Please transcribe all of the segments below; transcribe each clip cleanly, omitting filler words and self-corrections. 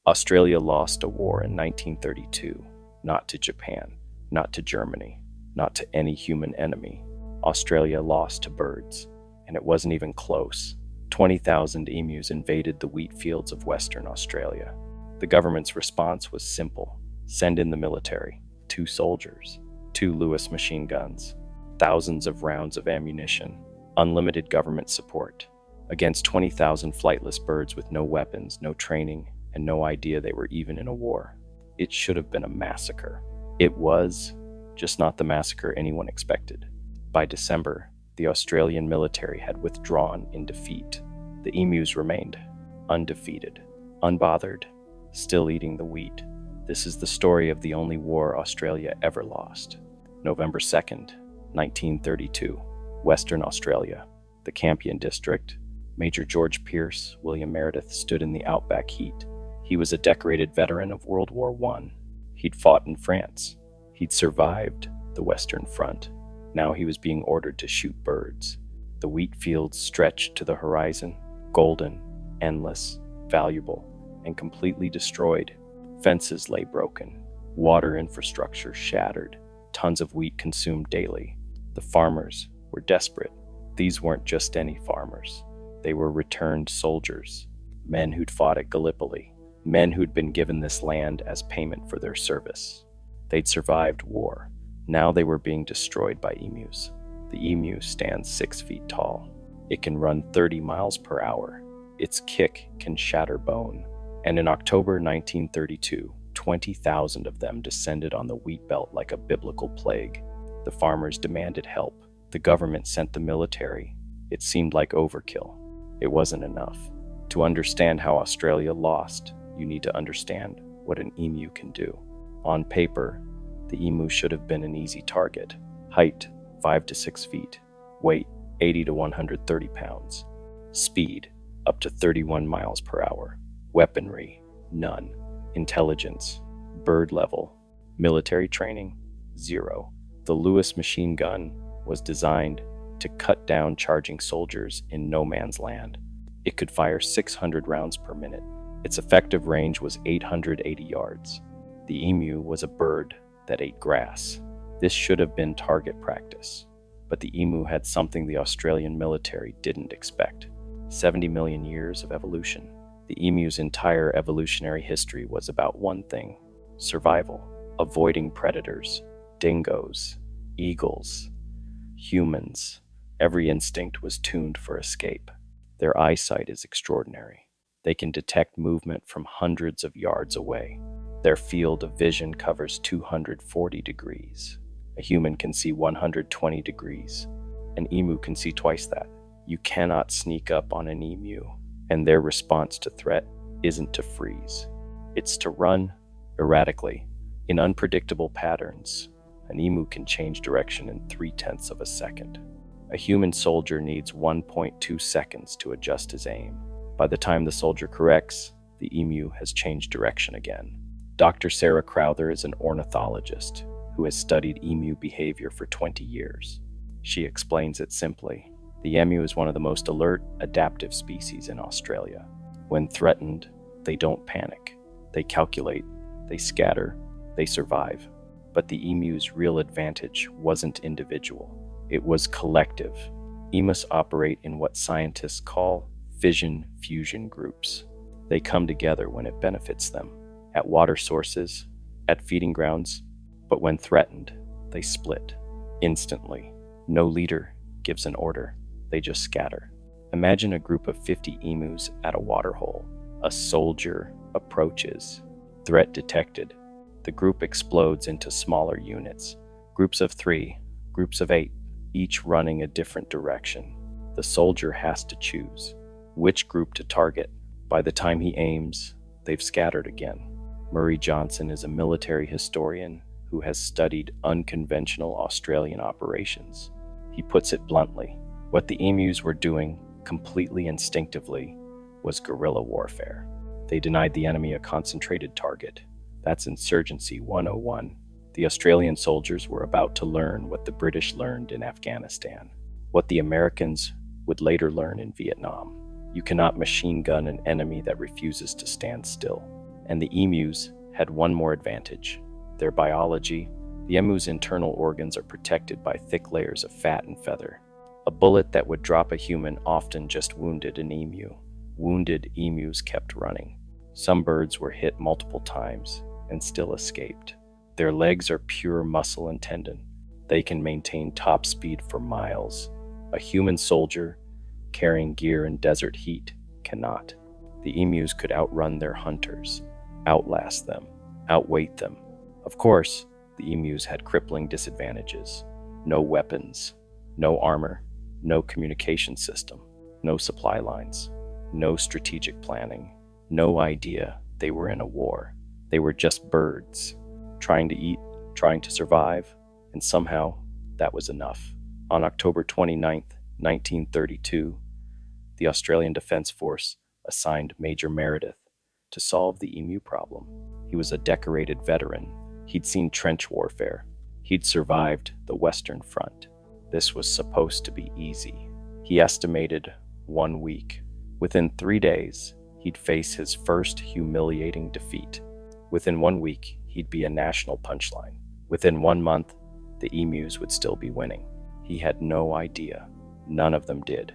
Australia lost a war in 1932, not to Japan, not to Germany, not to any human enemy. Australia lost to birds, and it wasn't even close. 20,000 emus invaded the wheat fields of Western Australia. The government's response was simple. Send in the military, 2 soldiers, 2 Lewis machine guns, thousands of rounds of ammunition, unlimited government support, against 20,000 flightless birds with no weapons, no training, and no idea they were even in a war. It should have been a massacre. It was, just not the massacre anyone expected. By December, the Australian military had withdrawn in defeat. The emus remained undefeated, unbothered, still eating the wheat. This is the story of the only war Australia ever lost. November 2nd, 1932, Western Australia, the Campion District. Major George Pearce, William Meredith, stood in the outback heat. He was a decorated veteran of World War I. He'd fought in France. He'd survived the Western Front. Now he was being ordered to shoot birds. The wheat fields stretched to the horizon, golden, endless, valuable, and completely destroyed. Fences lay broken, water infrastructure shattered, tons of wheat consumed daily. The farmers were desperate. These weren't just any farmers. They were returned soldiers, men who'd fought at Gallipoli, men who'd been given this land as payment for their service. They'd survived war. Now they were being destroyed by emus. The emu stands 6 feet tall. It can run 30 miles per hour. Its kick can shatter bone. And in October 1932, 20,000 of them descended on the wheat belt like a biblical plague. The farmers demanded help. The government sent the military. It seemed like overkill. It wasn't enough. To understand how Australia lost, you need to understand what an emu can do. On paper, the emu should have been an easy target. Height, 5 to 6 feet. Weight, 80 to 130 pounds. Speed, up to 31 miles per hour. Weaponry, none. Intelligence, bird level. Military training, 0. The Lewis machine gun was designed to cut down charging soldiers in no man's land. It could fire 600 rounds per minute. Its effective range was 880 yards. The emu was a bird that ate grass. This should have been target practice. But the emu had something the Australian military didn't expect. 70 million years of evolution. The emu's entire evolutionary history was about one thing: survival, avoiding predators, dingoes, eagles, humans. Every instinct was tuned for escape. Their eyesight is extraordinary. They can detect movement from hundreds of yards away. Their field of vision covers 240 degrees. A human can see 120 degrees. An emu can see twice that. You cannot sneak up on an emu, and their response to threat isn't to freeze. It's to run erratically, in unpredictable patterns. An emu can change direction in 0.3 of a second. A human soldier needs 1.2 seconds to adjust his aim. By the time the soldier corrects, the emu has changed direction again. Dr. Sarah Crowther is an ornithologist who has studied emu behavior for 20 years. She explains it simply. The emu is one of the most alert, adaptive species in Australia. When threatened, they don't panic. They calculate, they scatter, they survive. But the emu's real advantage wasn't individual. It was collective. Emus operate in what scientists call fission-fusion groups. They come together when it benefits them, at water sources, at feeding grounds, but when threatened, they split instantly. No leader gives an order, they just scatter. Imagine a group of 50 emus at a waterhole. A soldier approaches. Threat detected. The group explodes into smaller units, groups of 3, groups of 8, each running a different direction. The soldier has to choose which group to target. By the time he aims, they've scattered again. Murray Johnson is a military historian who has studied unconventional Australian operations. He puts it bluntly: what the emus were doing completely instinctively was guerrilla warfare. They denied the enemy a concentrated target. That's Insurgency 101. The Australian soldiers were about to learn what the British learned in Afghanistan, what the Americans would later learn in Vietnam. You cannot machine gun an enemy that refuses to stand still. And the emus had one more advantage. Their biology. The emu's internal organs are protected by thick layers of fat and feather. A bullet that would drop a human often just wounded an emu. Wounded emus kept running. Some birds were hit multiple times and still escaped. Their legs are pure muscle and tendon. They can maintain top speed for miles. A human soldier carrying gear in desert heat cannot. The emus could outrun their hunters, outlast them, outweight them. Of course, the emus had crippling disadvantages. No weapons, no armor, no communication system, no supply lines, no strategic planning, no idea they were in a war. They were just birds, trying to eat, trying to survive, and somehow that was enough. On October 29th, 1932, the Australian Defence Force assigned Major Meredith to solve the emu problem. He was a decorated veteran. He'd seen trench warfare. He'd survived the Western Front. This was supposed to be easy. He estimated 1 week. Within 3 days, he'd face his first humiliating defeat. Within 1 week, he'd be a national punchline. Within 1 month, the emus would still be winning. He had no idea. None of them did.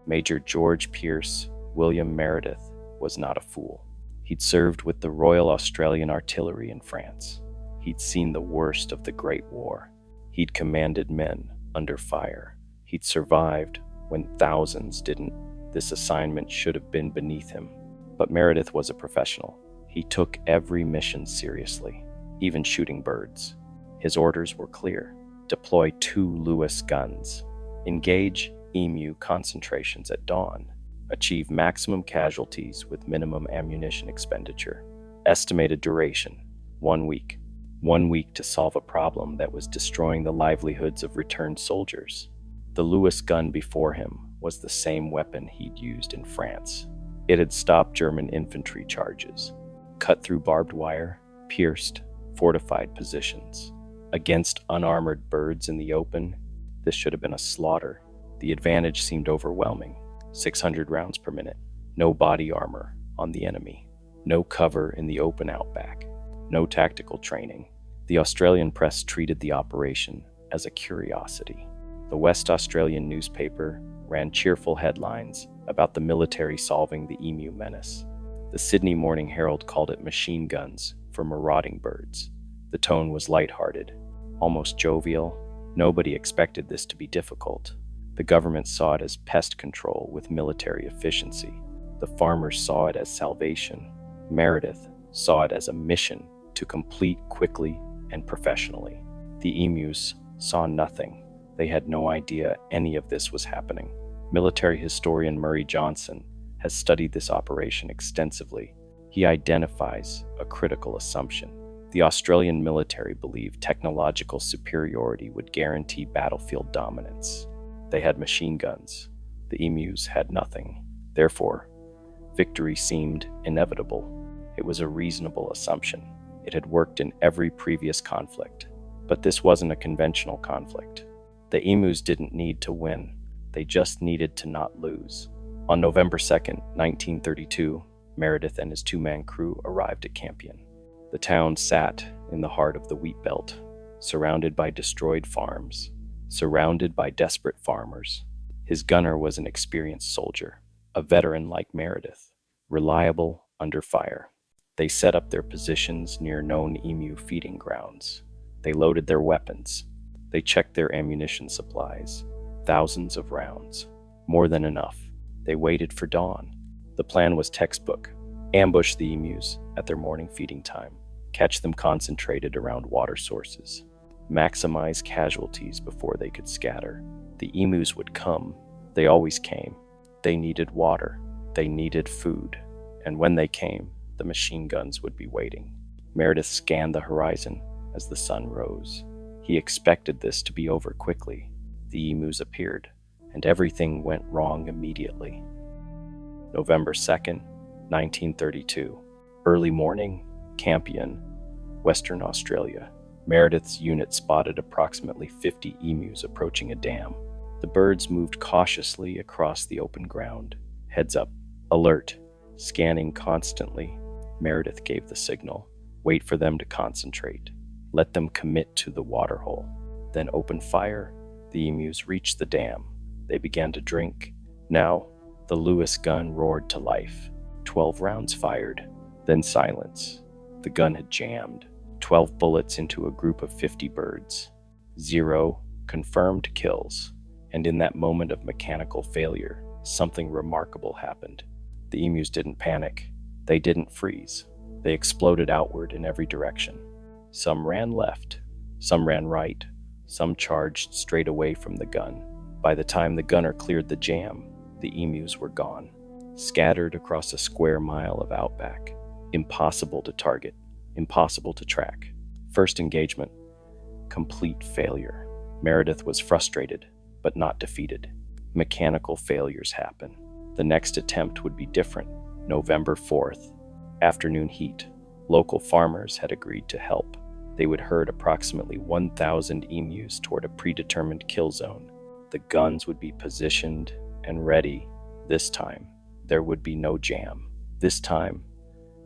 Major George Pierce William Meredith was not a fool. He'd served with the Royal Australian Artillery in France. He'd seen the worst of the Great War. He'd commanded men under fire. He'd survived when thousands didn't. This assignment should have been beneath him. But Meredith was a professional. He took every mission seriously, even shooting birds. His orders were clear. Deploy 2 Lewis guns. Engage emu concentrations at dawn. Achieve maximum casualties with minimum ammunition expenditure. Estimated duration, 1 week. 1 week to solve a problem that was destroying the livelihoods of returned soldiers. The Lewis gun before him was the same weapon he'd used in France. It had stopped German infantry charges, cut through barbed wire, pierced fortified positions. Against unarmored birds in the open, this should have been a slaughter. The advantage seemed overwhelming. 600 rounds per minute. No body armor on the enemy. No cover in the open outback. No tactical training. The Australian press treated the operation as a curiosity. The West Australian newspaper ran cheerful headlines about the military solving the emu menace. The Sydney Morning Herald called it machine guns for marauding birds. The tone was lighthearted, almost jovial. Nobody expected this to be difficult. The government saw it as pest control with military efficiency. The farmers saw it as salvation. Meredith saw it as a mission to complete quickly and professionally. The emus saw nothing. They had no idea any of this was happening. Military historian Murray Johnson has studied this operation extensively. He identifies a critical assumption. The Australian military believed technological superiority would guarantee battlefield dominance. They had machine guns. The emus had nothing. Therefore, victory seemed inevitable. It was a reasonable assumption. It had worked in every previous conflict. But this wasn't a conventional conflict. The emus didn't need to win. They just needed to not lose. On November 2nd, 1932, Meredith and his 2-man crew arrived at Campion. The town sat in the heart of the wheat belt, surrounded by destroyed farms, surrounded by desperate farmers. His gunner was an experienced soldier, a veteran like Meredith, reliable under fire. They set up their positions near known emu feeding grounds. They loaded their weapons. They checked their ammunition supplies. Thousands of rounds. More than enough. They waited for dawn. The plan was textbook. Ambush the emus at their morning feeding time. Catch them concentrated around water sources. Maximize casualties before they could scatter. The emus would come. They always came. They needed water. They needed food. And when they came, the machine guns would be waiting. Meredith scanned the horizon as the sun rose. He expected this to be over quickly. The emus appeared, and everything went wrong immediately. November 2nd, 1932. Early morning, Campion, Western Australia. Meredith's unit spotted approximately 50 emus approaching a dam. The birds moved cautiously across the open ground, heads up, alert, scanning constantly. Meredith gave the signal. Wait for them to concentrate. Let them commit to the waterhole. Then open fire. The emus reached the dam. They began to drink. Now, the Lewis gun roared to life. 12 rounds fired. Then silence. The gun had jammed. 12 bullets into a group of 50 birds. 0 confirmed kills. And in that moment of mechanical failure, something remarkable happened. The emus didn't panic. They didn't freeze. They exploded outward in every direction. Some ran left. Some ran right. Some charged straight away from the gun. By the time the gunner cleared the jam, the emus were gone, scattered across a square mile of outback. Impossible to target, impossible to track. First engagement, complete failure. Meredith was frustrated, but not defeated. Mechanical failures happen. The next attempt would be different. November 4th, afternoon heat. Local farmers had agreed to help. They would herd approximately 1,000 emus toward a predetermined kill zone. The guns would be positioned and ready. This time, there would be no jam. This time,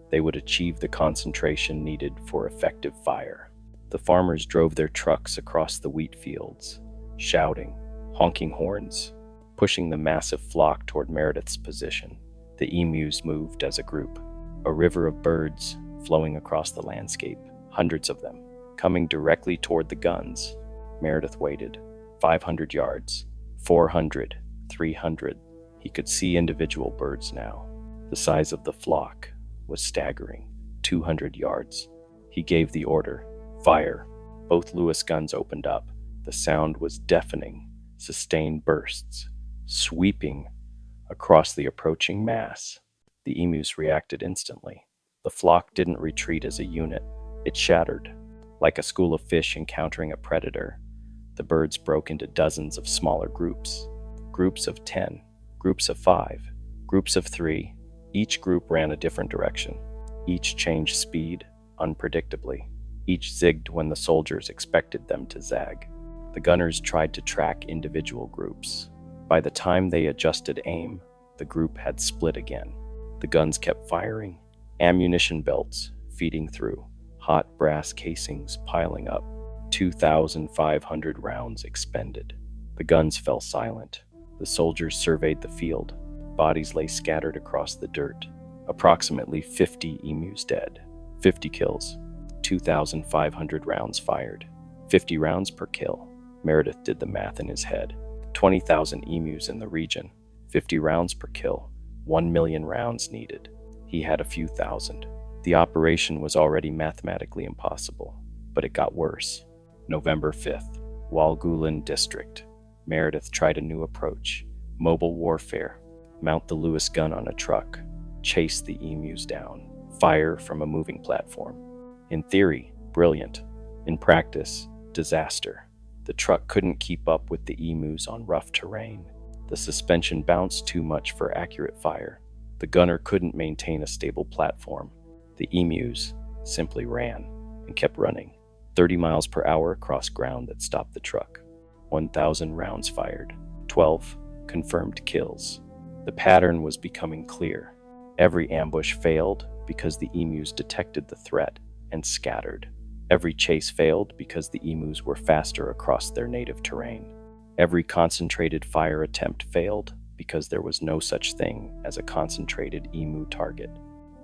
they would achieve the concentration needed for effective fire. The farmers drove their trucks across the wheat fields, shouting, honking horns, pushing the massive flock toward Meredith's position. The emus moved as a group, a river of birds flowing across the landscape, hundreds of them, coming directly toward the guns. Meredith waited. 500 yards, 400, 300. He could see individual birds now. The size of the flock was staggering. 200 yards. He gave the order, fire. Both Lewis guns opened up. The sound was deafening, sustained bursts, sweeping across the approaching mass. The emus reacted instantly. The flock didn't retreat as a unit. It shattered. Like a school of fish encountering a predator, the birds broke into dozens of smaller groups. Groups of 10, groups of 5, groups of 3. Each group ran a different direction. Each changed speed, unpredictably. Each zigged when the soldiers expected them to zag. The gunners tried to track individual groups. By the time they adjusted aim, the group had split again. The guns kept firing, ammunition belts feeding through, hot brass casings piling up. 2,500 rounds expended. The guns fell silent. The soldiers surveyed the field. Bodies lay scattered across the dirt. Approximately 50 emus dead. 50 kills. 2,500 rounds fired. 50 rounds per kill. Meredith did the math in his head. 20,000 emus in the region. 50 rounds per kill. 1 million rounds needed. He had a few thousand. The operation was already mathematically impossible, but it got worse. November 5th, Walgulan District. Meredith tried a new approach. Mobile warfare. Mount the Lewis gun on a truck. Chase the emus down. Fire from a moving platform. In theory, brilliant. In practice, disaster. The truck couldn't keep up with the emus on rough terrain. The suspension bounced too much for accurate fire. The gunner couldn't maintain a stable platform. The emus simply ran and kept running. 30 miles per hour across ground that stopped the truck. 1,000 rounds fired. 12 confirmed kills. The pattern was becoming clear. Every ambush failed because the emus detected the threat and scattered. Every chase failed because the emus were faster across their native terrain. Every concentrated fire attempt failed because there was no such thing as a concentrated emu target.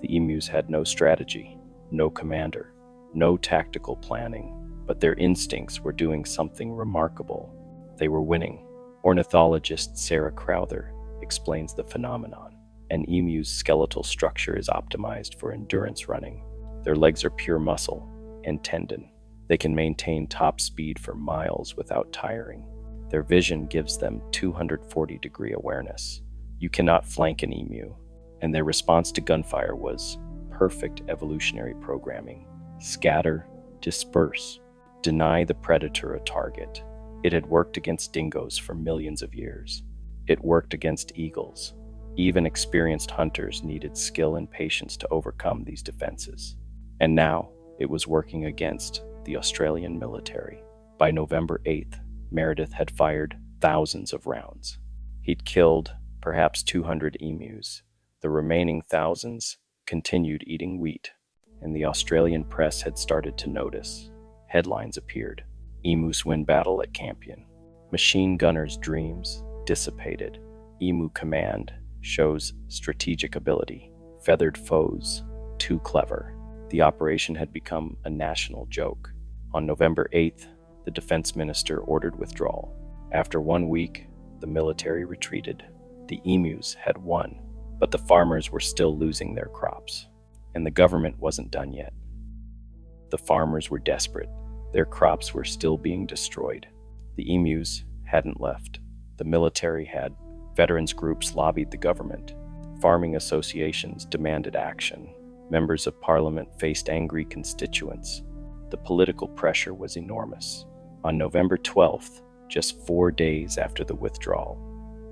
The emus had no strategy, no commander, no tactical planning, but their instincts were doing something remarkable. They were winning. Ornithologist Sarah Crowther explains the phenomenon. An emu's skeletal structure is optimized for endurance running. Their legs are pure muscle and tendon. They can maintain top speed for miles without tiring. Their vision gives them 240-degree awareness. You cannot flank an emu, and their response to gunfire was perfect evolutionary programming. Scatter, disperse, deny the predator a target. It had worked against dingoes for millions of years. It worked against eagles. Even experienced hunters needed skill and patience to overcome these defenses. And now it was working against the Australian military. By November 8th, Meredith had fired thousands of rounds. He'd killed perhaps 200 emus. The remaining thousands continued eating wheat, and the Australian press had started to notice. Headlines appeared. Emus win battle at Campion. Machine gunner's dreams dissipated. Emu command shows strategic ability. Feathered foes, too clever. The operation had become a national joke. On November 8th, the defense minister ordered withdrawal. After 1 week, the military retreated. The emus had won, but the farmers were still losing their crops, and the government wasn't done yet. The farmers were desperate. Their crops were still being destroyed. The emus hadn't left. The military had. Veterans groups lobbied the government. Farming associations demanded action. Members of parliament faced angry constituents. The political pressure was enormous. On November 12th, just 4 days after the withdrawal,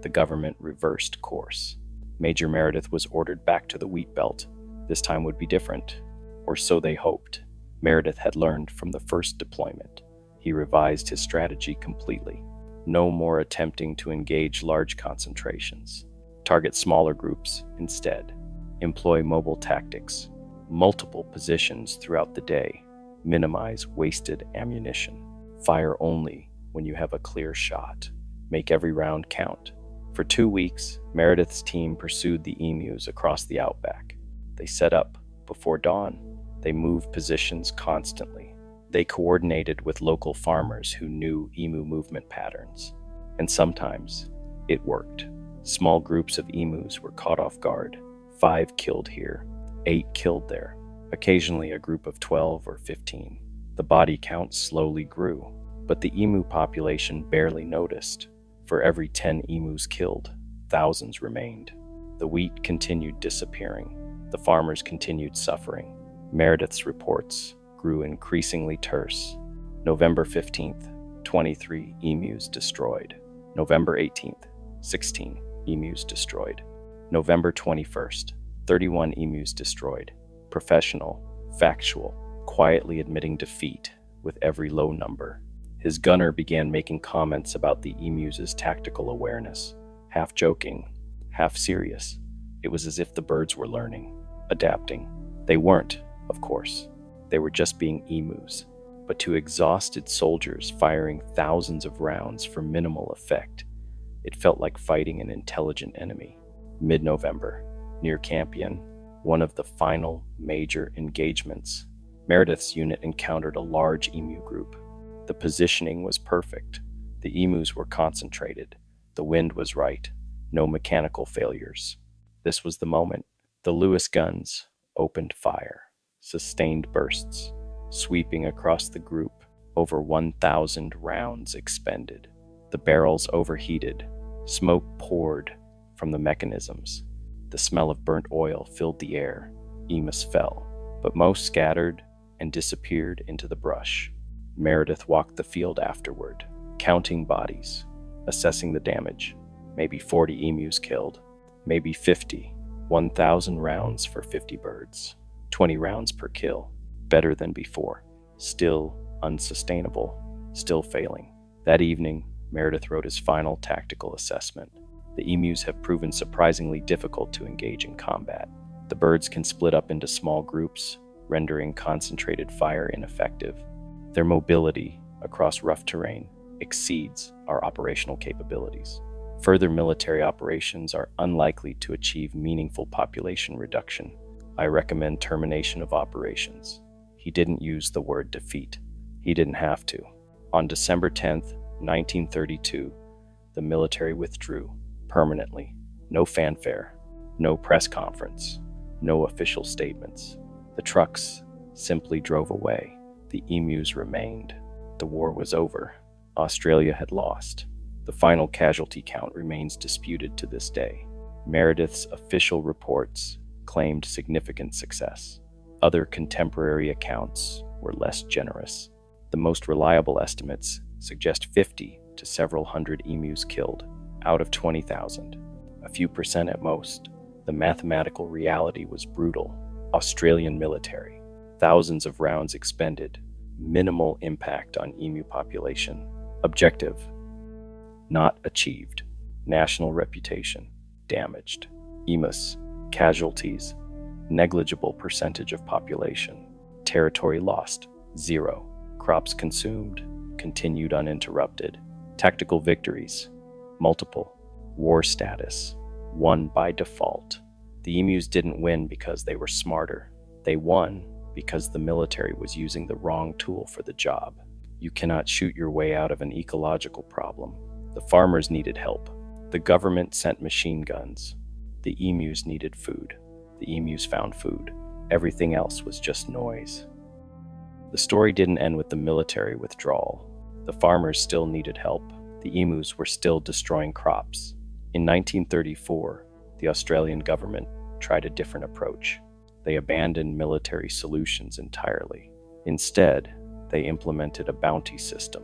the government reversed course. Major Meredith was ordered back to the wheat belt. This time would be different, or so they hoped. Meredith had learned from the first deployment. He revised his strategy completely. No more attempting to engage large concentrations. Target smaller groups instead. Employ mobile tactics. Multiple positions throughout the day. Minimize wasted ammunition. Fire only when you have a clear shot. Make every round count. For 2 weeks, Meredith's team pursued the emus across the outback. They set up before dawn. They moved positions constantly. They coordinated with local farmers who knew emu movement patterns. And sometimes it worked. Small groups of emus were caught off guard. 5 killed here, 8 killed there. Occasionally a group of 12 or 15. The body count slowly grew, but the emu population barely noticed. For every 10 emus killed, thousands remained. The wheat continued disappearing. The farmers continued suffering. Meredith's reports grew increasingly terse. November 15th, 23 emus destroyed. November 18th, 16 emus destroyed. November 21st, 31 emus destroyed. Professional, factual, quietly admitting defeat with every low number. His gunner began making comments about the emus' tactical awareness, half joking, half serious. It was as if the birds were learning, adapting. They weren't, of course. They were just being emus. But to exhausted soldiers firing thousands of rounds for minimal effect, it felt like fighting an intelligent enemy. Mid-November, near Campion, one of the final major engagements, Meredith's unit encountered a large emu group. The positioning was perfect. The emus were concentrated. The wind was right. No mechanical failures. This was the moment. The Lewis guns opened fire. Sustained bursts, sweeping across the group. Over 1,000 rounds expended. The barrels overheated. Smoke poured from the mechanisms. The smell of burnt oil filled the air. Emus fell, but most scattered and disappeared into the brush. Meredith walked the field afterward, counting bodies, assessing the damage. Maybe 40 emus killed, maybe 50. 1,000 rounds for 50 birds. 20 rounds per kill. Better than before. Still unsustainable. Still failing. That evening, Meredith wrote his final tactical assessment. The emus have proven surprisingly difficult to engage in combat. The birds can split up into small groups, rendering concentrated fire ineffective. Their mobility across rough terrain exceeds our operational capabilities. Further military operations are unlikely to achieve meaningful population reduction. I recommend termination of operations. He didn't use the word defeat. He didn't have to. On December 10th, 1932, the military withdrew permanently. No fanfare, no press conference, no official statements. The trucks simply drove away. The emus remained. The war was over. Australia had lost. The final casualty count remains disputed to this day. Meredith's official reports claimed significant success. Other contemporary accounts were less generous. The most reliable estimates suggest 50 to several hundred emus killed, out of 20,000, a few percent at most. The mathematical reality was brutal. Australian military, thousands of rounds expended, minimal impact on emu population. Objective, not achieved. National reputation, damaged. Emus, casualties, negligible percentage of population. Territory lost, 0. Crops consumed, continued uninterrupted. Tactical victories, multiple. War status, won by default. The emus didn't win because they were smarter. They won because the military was using the wrong tool for the job. You cannot shoot your way out of an ecological problem. The farmers needed help. The government sent machine guns. The emus needed food. The emus found food. Everything else was just noise. The story didn't end with the military withdrawal. The farmers still needed help. The emus were still destroying crops. In 1934, the Australian government tried a different approach. They abandoned military solutions entirely. Instead, they implemented a bounty system.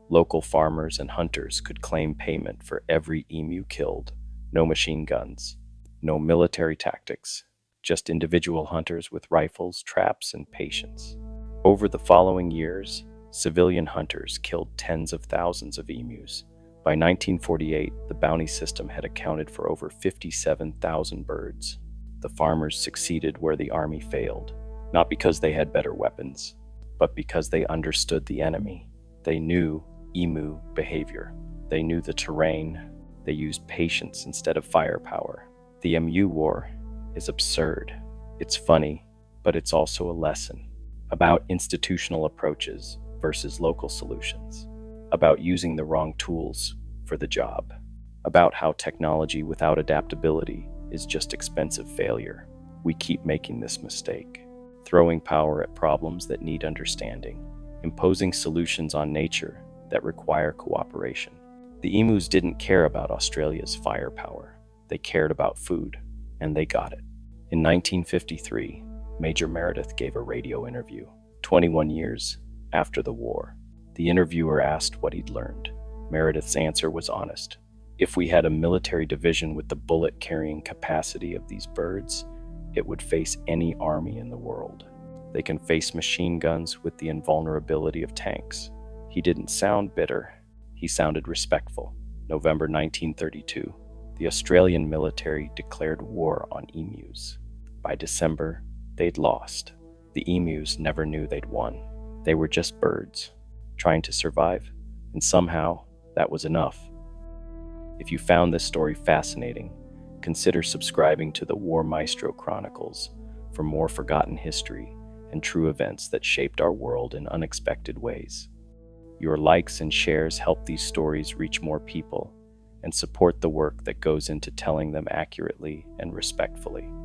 Local farmers and hunters could claim payment for every emu killed. No machine guns, no military tactics, just individual hunters with rifles, traps, and patience. Over the following years, civilian hunters killed tens of thousands of emus. By 1948, the bounty system had accounted for over 57,000 birds. The farmers succeeded where the army failed, not because they had better weapons, but because they understood the enemy. They knew emu behavior. They knew the terrain. They used patience instead of firepower. The Emu War is absurd. It's funny, but it's also a lesson about institutional approaches versus local solutions, about using the wrong tools for the job, about how technology without adaptability is just expensive failure. We keep making this mistake, throwing power at problems that need understanding, imposing solutions on nature that require cooperation. The emus didn't care about Australia's firepower. They cared about food, and they got it. In 1953, Major Meredith gave a radio interview, 21 years after the war. The interviewer asked what he'd learned. Meredith's answer was honest. If we had a military division with the bullet-carrying capacity of these birds, it would face any army in the world. They can face machine guns with the invulnerability of tanks. He didn't sound bitter. He sounded respectful. November 1932, the Australian military declared war on emus. By December, they'd lost. The emus never knew they'd won. They were just birds, trying to survive, and somehow that was enough. If you found this story fascinating, consider subscribing to the War Maestro Chronicles for more forgotten history and true events that shaped our world in unexpected ways. Your likes and shares help these stories reach more people and support the work that goes into telling them accurately and respectfully.